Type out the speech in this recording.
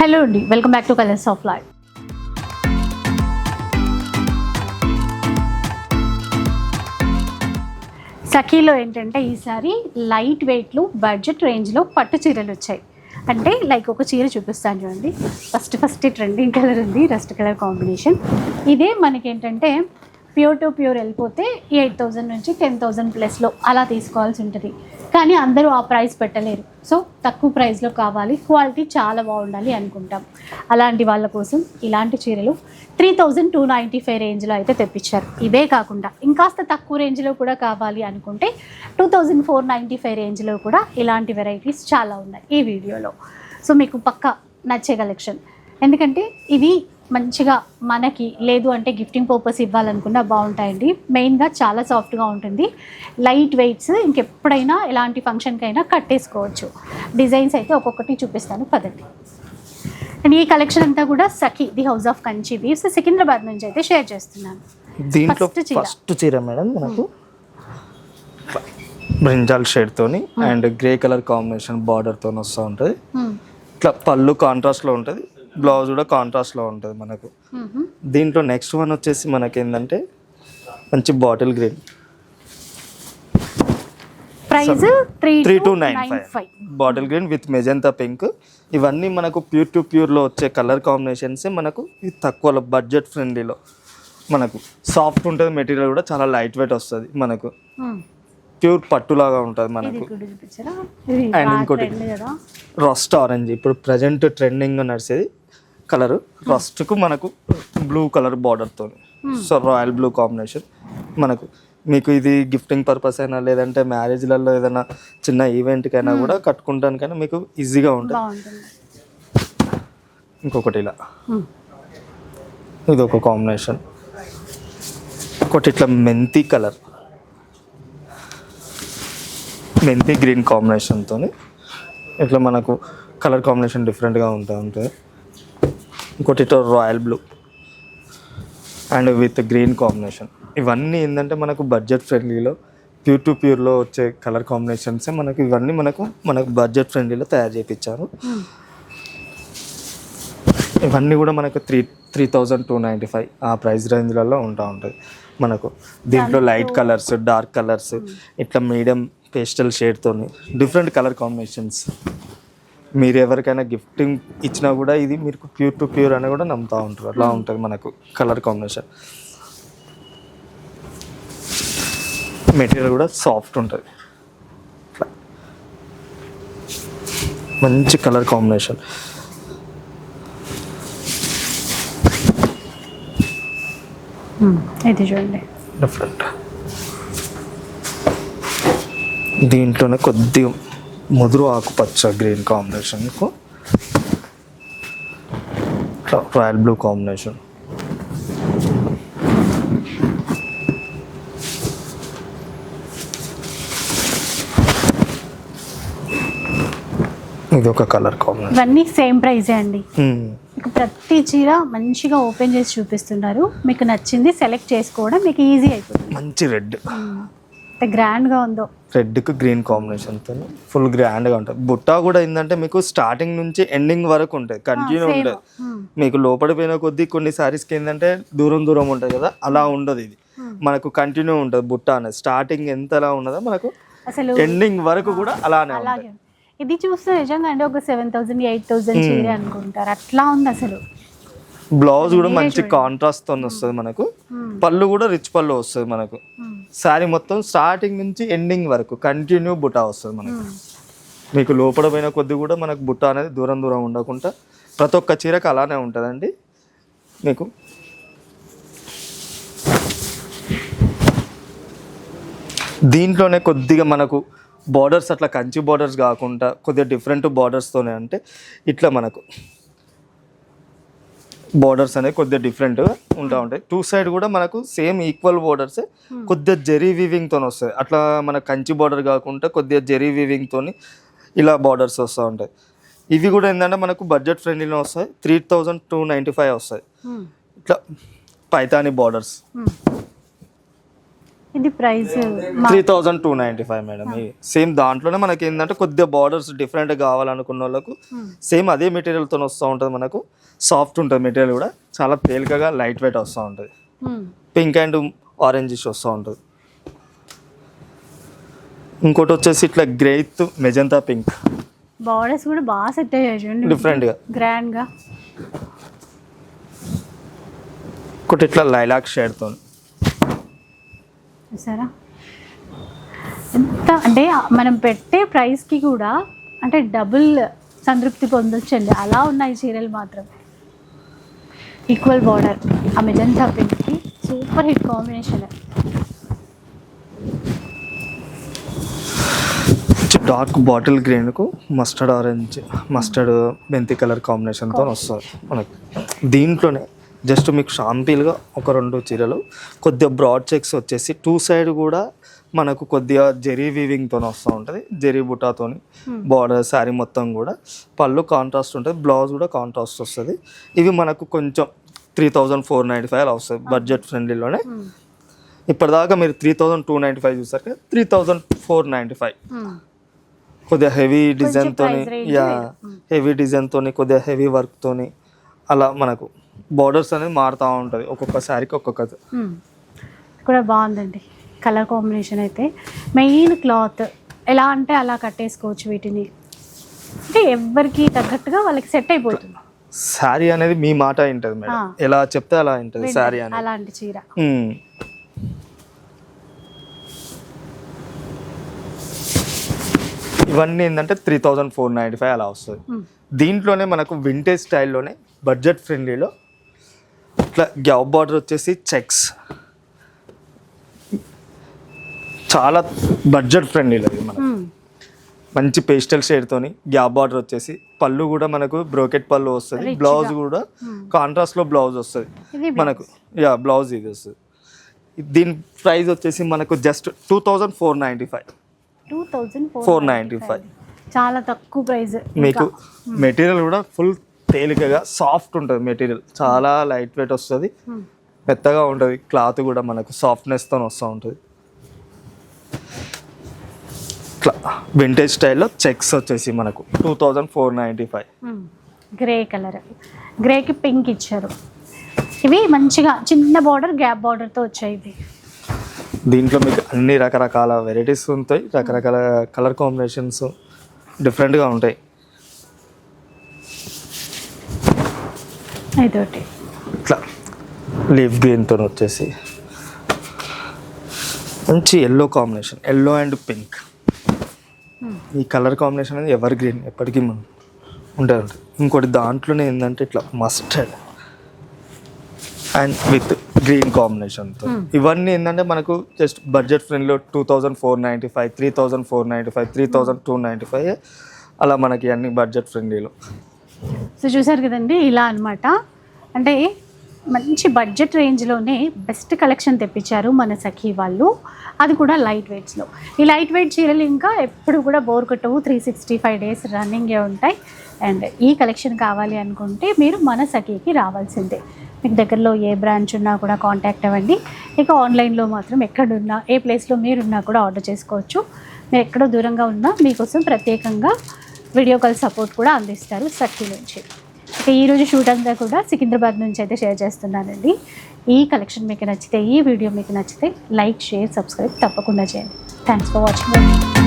Hello అండి, welcome back to colours of life. సఖీలో ఏంటంటే ఈసారి లైట్ వెయిట్లు బడ్జెట్ రేంజ్లో పట్టు చీరలు వచ్చాయి. అంటే లైక్ ఒక చీర చూపిస్తాను చూడండి. ఫస్ట్ ట్రెండింగ్ కలర్ ఉంది, రస్ట్ కలర్ కాంబినేషన్. ఇదే మనకేంటంటే ప్యూర్ టు ప్యూర్ వెళ్ళిపోతే 8,000 నుంచి 10,000 ప్లస్లో అలా తీసుకోవాల్సి ఉంటుంది. కానీ అందరూ ఆ ప్రైస్ పెట్టలేరు. సో తక్కువ ప్రైస్లో కావాలి, క్వాలిటీ చాలా బాగుండాలి అనుకుంటాం. అలాంటి వాళ్ళ కోసం ఇలాంటి చీరలు 3,295 రేంజ్లో అయితే తెప్పించారు. ఇవే కాకుండా ఇంకాస్త తక్కువ రేంజ్లో కూడా కావాలి అనుకుంటే 2,495 రేంజ్లో కూడా ఇలాంటి వెరైటీస్ చాలా ఉన్నాయి ఈ వీడియోలో. సో మీకు పక్కా నచ్చే కలెక్షన్. ఎందుకంటే ఇవి మంచిగా మనకి లేదు అంటే గిఫ్టింగ్ పర్పస్ ఇవ్వాలనుకున్నా బాగుంటాయండి. మెయిన్గా చాలా సాఫ్ట్గా ఉంటుంది, లైట్ వెయిట్స్. ఇంకెప్పుడైనా ఎలాంటి ఫంక్షన్కైనా కట్టేసుకోవచ్చు. డిజైన్స్ అయితే ఒక్కొక్కటి చూపిస్తాను పదండి. అండ్ ఈ కలెక్షన్ అంతా కూడా Sakhi the house of Kanchi weaves Secunderabad నుంచి అయితే షేర్ చేస్తున్నాను. దీంట్లో ఫస్ట్ చీర మేడం మనకు బ్రింజాల్ షేడ్ తోని and grey colour combination border తోని వస్తూ ఉంటుంది. ఇట్లా పళ్ళు కాంట్రాస్ట్ లో ఉంటుంది, బ్లౌజ్ కూడా కాంట్రాస్ట్ లో ఉంటుంది మనకు. దీంట్లో నెక్స్ట్ వన్ వచ్చేసి మనకి ఏంటంటే మంచి bottle green, price 3,295 bottle green with magenta pink. ఇవన్నీ మనకు ప్యూర్ టు ప్యూర్లో వచ్చే కలర్ కాంబినేషన్స్. మనకు ఇది తక్కువలో బడ్జెట్ ఫ్రెండ్లీలో మనకు సాఫ్ట్ ఉంటుంది, మెటీరియల్ కూడా చాలా లైట్ వెయిట్ వస్తుంది మనకు. ప్యూర్ పట్టులాగా ఉంటుంది మనకు. అండ్ ఇంకోటి రస్ట్ ఆరెంజ్, ఇప్పుడు ప్రజెంట్ ట్రెండింగ్ నడిచేది కలర్. రస్ట్కు మనకు బ్లూ కలర్ బార్డర్తో, సో రాయల్ బ్లూ కాంబినేషన్ మనకు. మీకు ఇది గిఫ్టింగ్ పర్పస్ అయినా లేదంటే మ్యారేజ్లలో ఏదైనా చిన్న ఈవెంట్కైనా కూడా కట్టుకుంటానికైనా మీకు ఈజీగా ఉంటుంది. ఇంకొకటి ఇలా ఇది ఒక కాంబినేషన్. ఒకటి ఇట్లా మెంతి కలర్, మెంతి గ్రీన్ కాంబినేషన్తో ఇట్లా మనకు కలర్ కాంబినేషన్ డిఫరెంట్గా ఉంటుంది. ఇంకోటి ఇట్లా royal blue and with green combination. ఇవన్నీ ఏంటంటే మనకు బడ్జెట్ ఫ్రెండ్లీలో ప్యూర్ టు ప్యూర్లో వచ్చే కలర్ కాంబినేషన్స్. మనకు ఇవన్నీ మనకు బడ్జెట్ ఫ్రెండ్లీలో తయారు చేయించారు. ఇవన్నీ కూడా మనకు 3,295 ఆ ప్రైస్ రేంజ్లలో ఉంటుంది మనకు. దీంట్లో లైట్ కలర్స్, డార్క్ కలర్స్, ఇట్లా మీడియం పేస్టల్ షేడ్తో డిఫరెంట్ కలర్ కాంబినేషన్స్. మీరు ఎవరికైనా గిఫ్టింగ్ ఇచ్చినా కూడా ఇది మీరు ప్యూర్ టు ప్యూర్ అని కూడా నమ్ముతూ ఉంటారు. అలా ఉంటుంది మనకు కలర్ కాంబినేషన్. మెటీరియల్ కూడా సాఫ్ట్ ఉంటుంది, మంచి కలర్ కాంబినేషన్. ఇది చూడండి డిఫరెంట్. దీంట్లోనే కొద్దిగా ముదురు ఆకుపచ్చ గ్రీన్ కాంబినేషన్కు రాయల్ బ్లూ కాంబినేషన్. ఇది ఒక కలర్ కాంబినేషన్. ఇవన్నీ సేమ్ ప్రైజే అండి. మీకు ప్రతి చీర మంచిగా ఓపెన్ చేసి చూపిస్తున్నారు. మీకు నచ్చింది సెలెక్ట్ చేసుకోవడం మీకు ఈజీ అయిపోతుంది. మంచి రెడ్, గ్రాండ్గా ఉందో రెడ్కి గ్రీన్ కాంబినేషన్తో ఫుల్ గ్రాండ్గా ఉంటుంది. బుట్టా కూడా ఏంటంటే మీకు స్టార్టింగ్ నుంచి ఎండింగ్ వరకు ఉంటుంది, కంటిన్యూ ఉంటుంది. మీకు లోపడిపోయిన కొద్దీ కొన్ని సారీస్కి ఏంటంటే దూరం దూరం ఉంటుంది కదా, అలా ఉండదు. ఇది మనకు కంటిన్యూ ఉంటుంది. బుట్టా అనేది స్టార్టింగ్ ఎంతలా ఉన్నదో మనకు అసలు ఎండింగ్ వరకు కూడా అలానే ఉంటుంది. ఇది చూస్తే నిజంగా అంటే ఒక 7,000 8,000 చీర అనుకుంటారు, అట్లా ఉంది అసలు. బ్లౌజ్ కూడా మంచి కాంట్రాస్ట్ తో వస్తుంది మనకు. పళ్ళు కూడా రిచ్ పళ్ళు వస్తుంది మనకు. శారీ మొత్తం స్టార్టింగ్ నుంచి ఎండింగ్ వరకు కంటిన్యూ బుట్టా వస్తుంది మనకు. మీకు లోపల పోయిన కొద్ది కూడా మనకు బుట్ట అనేది దూరం దూరం ఉండకుండా ప్రతి ఒక్క చీరకు అలానే ఉంటుందండి. మీకు దీంట్లోనే కొద్దిగా మనకు బార్డర్స్ అట్లా కంచి బార్డర్స్ కాకుండా కొద్దిగా డిఫరెంట్ బార్డర్స్తోనే, అంటే ఇట్లా మనకు బోర్డర్స్ అనేవి కొద్దిగా డిఫరెంట్గా ఉంటాయి. టూ సైడ్ కూడా మనకు సేమ్ ఈక్వల్ బోర్డర్స్, కొద్దిగా జెరీ వీవింగ్తో వస్తాయి. అట్లా మన కంచి బార్డర్ కాకుండా కొద్దిగా జెరీ వీవింగ్తో ఇలా బార్డర్స్ వస్తూ ఉంటాయి. ఇవి కూడా ఏంటంటే మనకు బడ్జెట్ ఫ్రెండ్లీలో వస్తాయి. 3,295 వస్తాయి. ఇట్లా పైతాని బార్డర్స్. ఇది ప్రైస్ 3295 మేడం. సేమ్ దాంట్లోనే మనకి ఏంటంటే కొద్దిగా బార్డర్స్ డిఫరెంట్ కావాలనుకున్న వాళ్ళకు సేమ్ అదే మెటీరియల్తో వస్తూ ఉంటుంది. మనకు సాఫ్ట్ ఉంటుంది మెటీరియల్ కూడా, చాలా తేలికగా లైట్ వెయిట్ వస్తూ ఉంటుంది. పింక్ అండ్ ఆరెంజ్ వస్తూ ఉంటుంది. ఇంకోటి వచ్చేసి ఇట్లా grey with magenta pink. Borders కూడా బాగా సెట్ అయ్యాయి చూడండి, డిఫరెంట్గా గ్రాండ్గా. ఇంకోటి ఇట్లా లైలాక్ షేడ్తో. చూసారా ఎంత అంటే మనం పెట్టే ప్రైస్కి కూడా అంటే డబుల్ సంతృప్తి పొందొచ్చండి, అలా ఉన్నాయి చీరలు మాత్రం. ఈక్వల్ బార్డర్, ఆ మెజంతా పింక్కి super hit combination. Dark bottle గ్రీన్కు మస్టర్డ్ ఆరెంజ్, మస్టర్డ్ మెంతి కలర్ కాంబినేషన్తో వస్తుంది మనకి. దీంట్లోనే జస్ట్ మీకు షాంపిల్గా ఒక 2 చీరలు, కొద్దిగా బ్రాడ్ చెక్స్ వచ్చేసి 2 సైడ్ కూడా మనకు కొద్దిగా జెరీ వీవింగ్తో వస్తూ ఉంటుంది, జెరీ బుటాతో బార్డర్ శారీ మొత్తం కూడా. పళ్ళు కాంట్రాస్ట్ ఉంటుంది, బ్లౌజ్ కూడా కాంట్రాస్ట్ వస్తుంది. ఇవి మనకు కొంచెం 3495 అలా వస్తుంది బడ్జెట్ ఫ్రెండ్లీలోనే. ఇప్పటిదాకా మీరు 3295 చూసారు కదా, 3495. కొద్దిగా హెవీ డిజైన్తో, హెవీ డిజైన్తో కొద్దిగా హెవీ వర్క్తోని అలా మనకు బార్డర్స్ అనేది మారుతూ ఉంటుంది ఒక్కొక్క శారీకి ఒక్కొక్కది. కూడా బాగుందండి కలర్ కాంబినేషన్ అయితే. మెయిన్ క్లాత్ ఎలా అంటే అలా కట్టేసుకోవచ్చు వీటిని, అంటే ఎవరికి తగ్గట్టుగా వాళ్ళకి సెట్ అయిపోతుంది. శారీ అనేది మీ మాట ఉంటుంది మేడం, ఎలా చెప్తే అలా ఉంటుంది శారీ అనేది. అలాంటి చీర ఇవన్నీ ఏంటంటే 3495 అలా వస్తుంది. దీంట్లోనే మనకు వింటేజ్ స్టైల్లోనే బడ్జెట్ ఫ్రెండ్లీలో ఇట్లా గ్యాప్ బార్డర్ వచ్చేసి చెక్స్, చాలా బడ్జెట్ ఫ్రెండ్లీలో ఇది మనకు. మంచి పేస్టల్ షేడ్తోని గ్యాప్ బార్డర్ వచ్చేసి, పళ్ళు కూడా మనకు బ్రోకెట్ పళ్ళు వస్తుంది, బ్లౌజ్ కూడా కాంట్రాస్ట్లో బ్లౌజ్ వస్తుంది మనకు. బ్లౌజ్ ఇది వస్తుంది. దీని ప్రైస్ వచ్చేసి మనకు జస్ట్ 2495. 495. చాలా తక్కువ ప్రైస్. మీకు మెటీరియల్ కూడా ఫుల్ తేలికగా సాఫ్ట్ ఉంటుంది మెటీరియల్, చాలా లైట్ వెయిట్ వస్తుంది, మెత్తగా ఉంటుంది. క్లాత్ కూడా మనకు సాఫ్ట్నెస్తో వస్తూ ఉంటుంది. ఇట్లా వింటేజ్ స్టైల్లో చెక్స్ వచ్చేసి మనకు 2495. గ్రే కలర్, గ్రేకి పింక్ ఇచ్చారు. ఇవి మంచిగా చిన్న బార్డర్ గ్యాప్ బార్డర్తో వచ్చాయి. ఇవి దీంట్లో మీకు అన్ని రకరకాల వెరైటీస్ ఉంటాయి, రకరకాల కలర్ కాంబినేషన్స్ డిఫరెంట్గా ఉంటాయి. ఇదొకటి ఇట్లా లీఫ్ గ్రీన్తో వచ్చేసి మంచి yellow combination, yellow and pink. ఈ కలర్ కాంబినేషన్ అనేది ఎవర్ గ్రీన్, ఎప్పటికీ మనం ఉంటుంది. ఇంకోటి దాంట్లోనే ఏంటంటే ఇట్లా మస్టర్డ్ అండ్ విత్ గ్రీన్ కాంబినేషన్తో. ఇవన్నీ ఏంటంటే మనకు జస్ట్ బడ్జెట్ ఫ్రెండ్లో 2495, 3495, 3295 అలా మనకి అన్ని బడ్జెట్ ఫ్రెండ్లీలో. సో చూసారు కదండి, ఇలా అనమాట. అంటే మంచి బడ్జెట్ రేంజ్లోనే బెస్ట్ కలెక్షన్ తెప్పించారు మన సఖీ వాళ్ళు, అది కూడా లైట్ వెయిట్స్లో. ఈ లైట్ వెయిట్ చీరలు ఇంకా ఎప్పుడు కూడా బోర్ కొట్టవు, 365 డేస్ రన్నింగే ఉంటాయి. అండ్ ఈ కలెక్షన్ కావాలి అనుకుంటే మీరు మన సఖీకి రావాల్సిందే. మీకు దగ్గరలో ఏ బ్రాంచ్ ఉన్నా కూడా కాంటాక్ట్ అవ్వండి. ఇక ఆన్లైన్లో మాత్రం ఎక్కడున్నా, ఏ ప్లేస్లో మీరున్నా కూడా ఆర్డర్ చేసుకోవచ్చు. మీరు ఎక్కడో దూరంగా ఉన్నా మీకోసం ప్రత్యేకంగా వీడియో కాల్ సపోర్ట్ కూడా అందిస్తారు సఖీ నుంచి. ఇక ఈరోజు షూట్ అంతా కూడా సికింద్రాబాద్ నుంచి అయితే షేర్ చేస్తున్నానండి. ఈ కలెక్షన్ మీకు నచ్చితే, ఈ వీడియో మీకు నచ్చితే లైక్, షేర్, సబ్స్క్రైబ్ తప్పకుండా చేయండి. Thanks for watching.